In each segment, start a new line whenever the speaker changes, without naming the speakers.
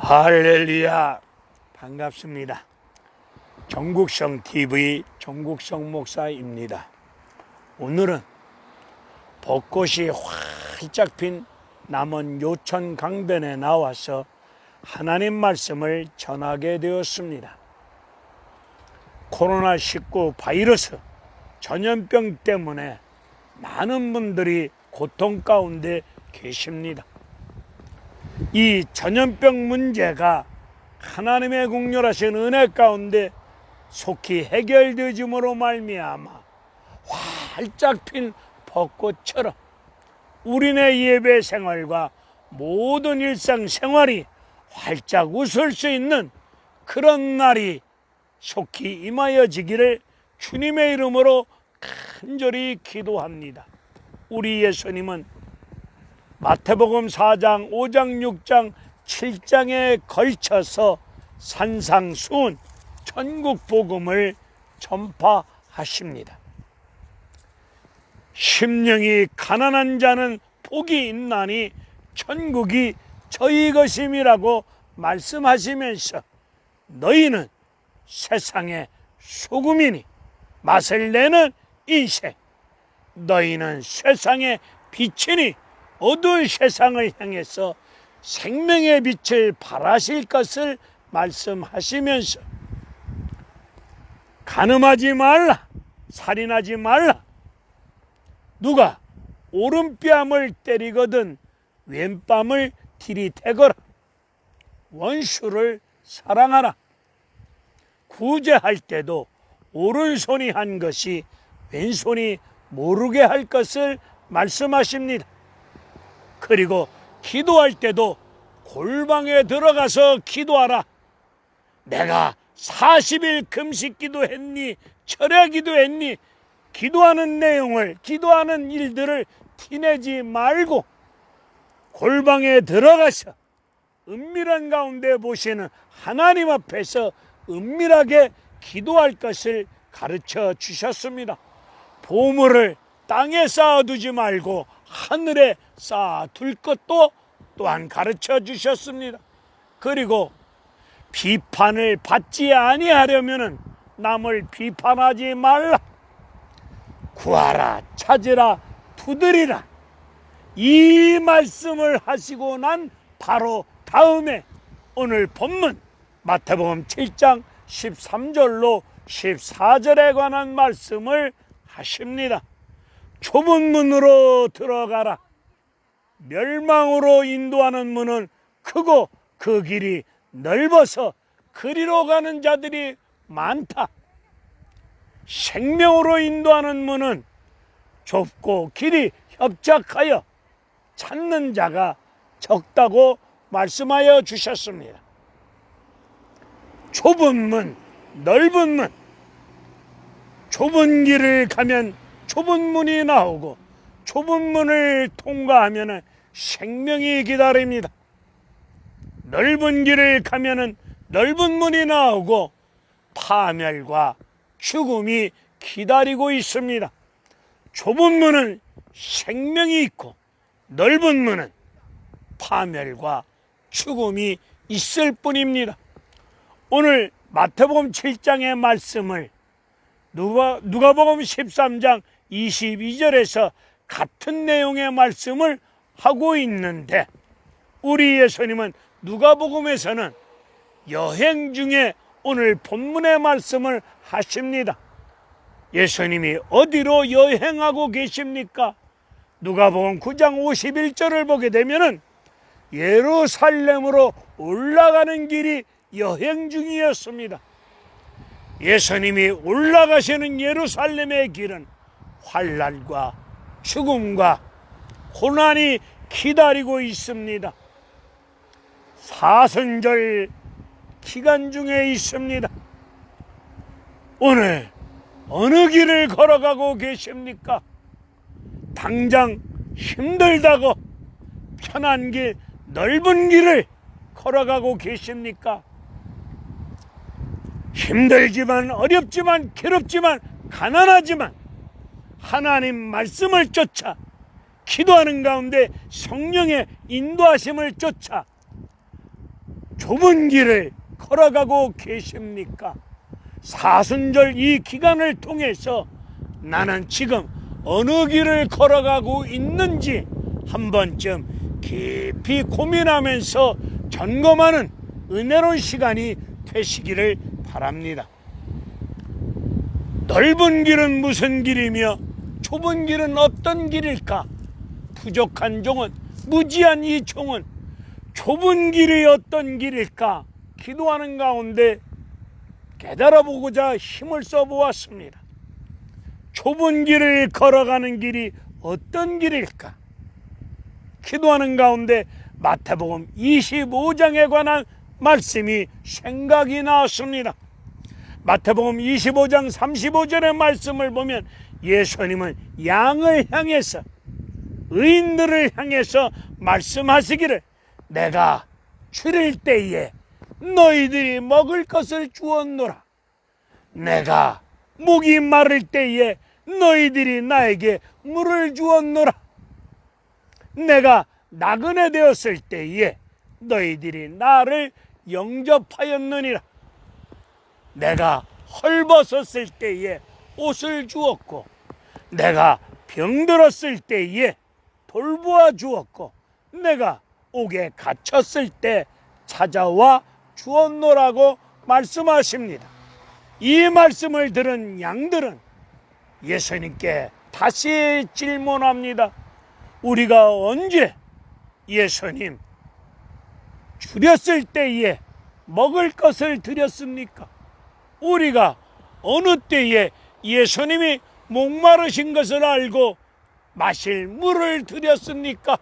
할렐루야, 반갑습니다. 정국성 TV 정국성 목사입니다. 오늘은 벚꽃이 활짝 핀 남원 요천 강변에 나와서 하나님 말씀을 전하게 되었습니다. 코로나19 바이러스 전염병 때문에 많은 분들이 고통 가운데 계십니다. 이 전염병 문제가 하나님의 국률하신 은혜 가운데 속히 해결되심으로 말미암아 활짝 핀 벚꽃처럼 우리네 예배 생활과 모든 일상 생활이 활짝 웃을 수 있는 그런 날이 속히 임하여지기를 주님의 이름으로 간절히 기도합니다. 우리 예수님은 마태복음 4장, 5장, 6장, 7장에 걸쳐서 산상수훈 천국 복음을 전파하십니다. 심령이 가난한 자는 복이 있나니 천국이 저희 것임이라고 말씀하시면서 너희는 세상의 소금이니 맛을 내는 인생, 너희는 세상의 빛이니 어두운 세상을 향해서 생명의 빛을 발하실 것을 말씀하시면서 간음하지 말라, 살인하지 말라, 누가 오른뺨을 때리거든 왼뺨을 들이대거라, 원수를 사랑하라, 구제할 때도 오른손이 한 것이 왼손이 모르게 할 것을 말씀하십니다. 그리고 기도할 때도 골방에 들어가서 기도하라. 내가 40일 금식 기도했니, 철야 기도했니, 기도하는 내용을, 기도하는 일들을 티내지 말고 골방에 들어가서 은밀한 가운데 보시는 하나님 앞에서 은밀하게 기도할 것을 가르쳐 주셨습니다. 보물을 땅에 쌓아두지 말고 하늘에 쌓아둘 것도 또한 가르쳐 주셨습니다. 그리고 비판을 받지 아니하려면 남을 비판하지 말라. 구하라, 찾으라, 두드리라. 이 말씀을 하시고 난 바로 다음에 오늘 본문 마태복음 7장 13절로 14절에 관한 말씀을 하십니다. 좁은 문으로 들어가라. 멸망으로 인도하는 문은 크고 그 길이 넓어서 그리로 가는 자들이 많다. 생명으로 인도하는 문은 좁고 길이 협착하여 찾는 자가 적다고 말씀하여 주셨습니다. 좁은 문, 넓은 문, 좁은 길을 가면 좁은 문이 나오고 좁은 문을 통과하면 생명이 기다립니다. 넓은 길을 가면 넓은 문이 나오고 파멸과 죽음이 기다리고 있습니다. 좁은 문은 생명이 있고 넓은 문은 파멸과 죽음이 있을 뿐입니다. 오늘 마태복음 7장의 말씀을 누가복음 13장 22절에서 같은 내용의 말씀을 하고 있는데 우리 예수님은 누가복음에서는 여행 중에 오늘 본문의 말씀을 하십니다. 예수님이 어디로 여행하고 계십니까? 누가복음 9장 51절을 보게 되면 예루살렘으로 올라가는 길이 여행 중이었습니다. 예수님이 올라가시는 예루살렘의 길은 환난과 죽음과 고난이 기다리고 있습니다. 사순절 기간 중에 있습니다. 오늘 어느 길을 걸어가고 계십니까? 당장 힘들다고 편한 길, 넓은 길을 걸어가고 계십니까? 힘들지만 어렵지만 괴롭지만 가난하지만 하나님 말씀을 쫓아 기도하는 가운데 성령의 인도하심을 쫓아 좁은 길을 걸어가고 계십니까? 사순절 이 기간을 통해서 나는 지금 어느 길을 걸어가고 있는지 한 번쯤 깊이 고민하면서 점검하는 은혜로운 시간이 되시기를 바랍니다. 넓은 길은 무슨 길이며 좁은 길은 어떤 길일까? 부족한 종은, 무지한 이 종은 좁은 길이 어떤 길일까? 기도하는 가운데 깨달아보고자 힘을 써보았습니다. 좁은 길을 걸어가는 길이 어떤 길일까? 기도하는 가운데 마태복음 25장에 관한 말씀이 생각이 나왔습니다. 마태복음 25장 35절의 말씀을 보면 예수님은 양을 향해서, 의인들을 향해서 말씀하시기를, 내가 줄일 때에 너희들이 먹을 것을 주었노라. 내가 목이 마를 때에 너희들이 나에게 물을 주었노라. 내가 나그네 되었을 때에 너희들이 나를 영접하였느니라. 내가 헐벗었을 때에 옷을 주었고, 내가 병들었을 때에 돌보아 주었고, 내가 옥에 갇혔을 때 찾아와 주었노라고 말씀하십니다. 이 말씀을 들은 양들은 예수님께 다시 질문합니다. 우리가 언제 예수님 줄였을 때에 먹을 것을 드렸습니까? 우리가 어느 때에 예수님이 목마르신 것을 알고 마실 물을 드렸습니까?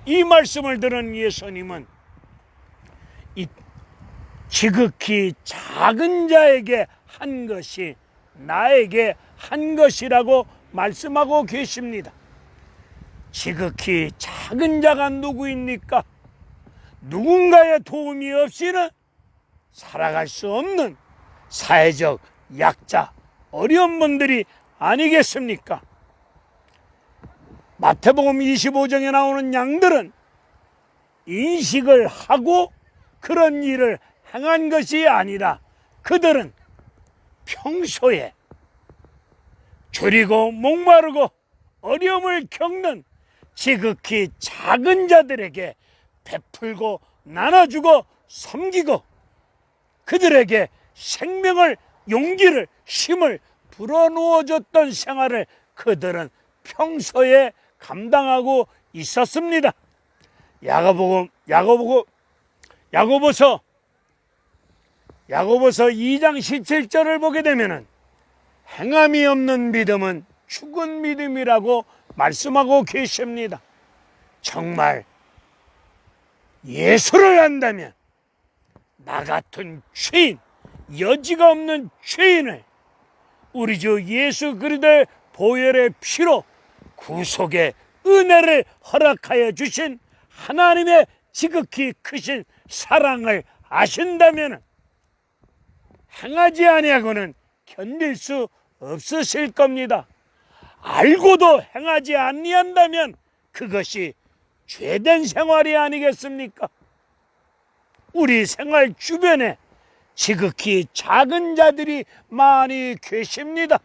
이 말씀을 들은 예수님은 이 지극히 작은 자에게 한 것이 나에게 한 것이라고 말씀하고 계십니다. 지극히 작은 자가 누구입니까? 누군가의 도움이 없이는 살아갈 수 없는 사회적 약자, 어려운 분들이 아니겠습니까? 마태복음 25장에 나오는 양들은 인식을 하고 그런 일을 행한 것이 아니라 그들은 평소에 줄이고 목마르고 어려움을 겪는 지극히 작은 자들에게 베풀고 나눠주고 섬기고 그들에게 생명을, 용기를, 힘을 불어넣어줬던 생활을 그들은 평소에 감당하고 있었습니다. 야고보서 2장 17절을 보게 되면은 행함이 없는 믿음은 죽은 믿음이라고 말씀하고 계십니다. 정말 예수를 안다면 나 같은 죄인, 여지가 없는 죄인을 우리 주 예수 그리스도의 보혈의 피로 구속의 은혜를 허락하여 주신 하나님의 지극히 크신 사랑을 아신다면 행하지 아니하고는 견딜 수 없으실 겁니다. 알고도 행하지 아니한다면 그것이 죄된 생활이 아니겠습니까? 우리 생활 주변에 지극히 작은 자들이 많이 계십니다.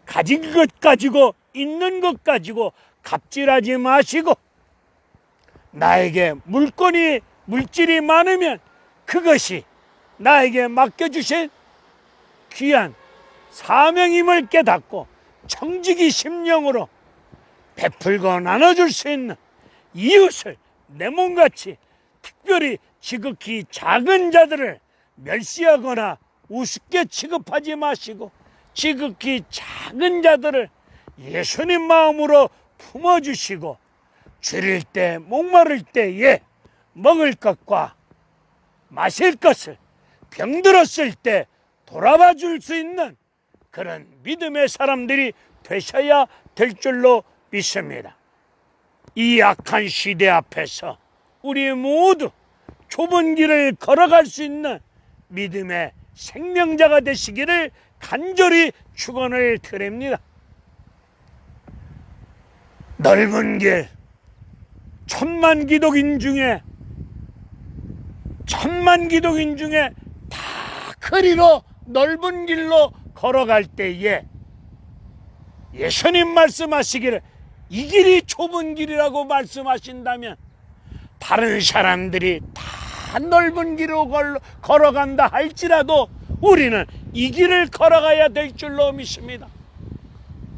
가진 것 가지고, 있는 것 가지고 갑질하지 마시고, 나에게 물질이 많으면 그것이 나에게 맡겨주신 귀한 사명임을 깨닫고 청지기 심령으로 베풀고 나눠줄 수 있는 이웃을 내 몸같이, 특별히 지극히 작은 자들을 멸시하거나 우습게 취급하지 마시고 지극히 작은 자들을 예수님 마음으로 품어주시고 줄일 때, 목마를 때에 먹을 것과 마실 것을, 병들었을 때 돌아봐 줄 수 있는 그런 믿음의 사람들이 되셔야 될 줄로 믿습니다. 이 악한 시대 앞에서 우리 모두 좁은 길을 걸어갈 수 있는 믿음의 생명자가 되시기를 간절히 축원을 드립니다. 넓은 길, 천만 기독인 중에 천만 기독인 중에 다 그리로 넓은 길로 걸어갈 때에 예수님 말씀하시기를 이 길이 좁은 길이라고 말씀하신다면 다른 사람들이 다 넓은 길로 걸어간다 할지라도 우리는 이 길을 걸어가야 될 줄로 믿습니다.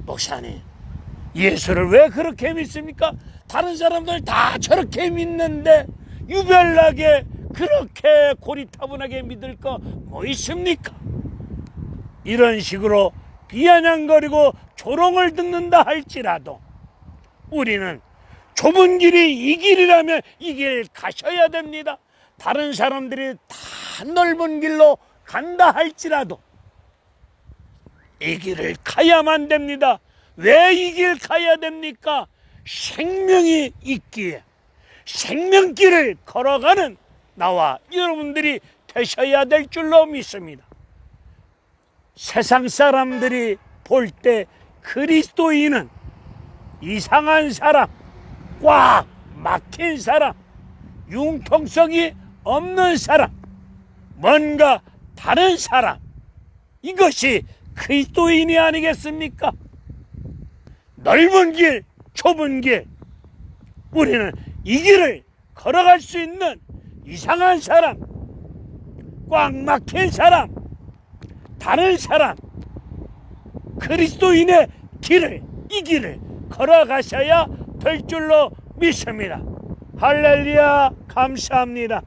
목사님, 예수를 왜 그렇게 믿습니까? 다른 사람들 다 저렇게 믿는데 유별나게 그렇게 고리타분하게 믿을 거 뭐 있습니까? 이런 식으로 비아냥거리고 조롱을 듣는다 할지라도 우리는 좁은 길이 이 길이라면 이 길 가셔야 됩니다. 다른 사람들이 다 넓은 길로 간다 할지라도 이 길을 가야만 됩니다. 왜 이 길 가야 됩니까? 생명이 있기에 생명길을 걸어가는 나와 여러분들이 되셔야 될 줄로 믿습니다. 세상 사람들이 볼 때 그리스도인은 이상한 사람, 꽉 막힌 사람, 융통성이 없는 사람, 뭔가 다른 사람, 이것이 그리스도인이 아니겠습니까? 넓은 길, 좁은 길, 우리는 이 길을 걸어갈 수 있는 이상한 사람, 꽉 막힌 사람, 다른 사람, 그리스도인의 길을, 이 길을 걸어가셔야 될 줄로 믿습니다. 할렐루야, 감사합니다.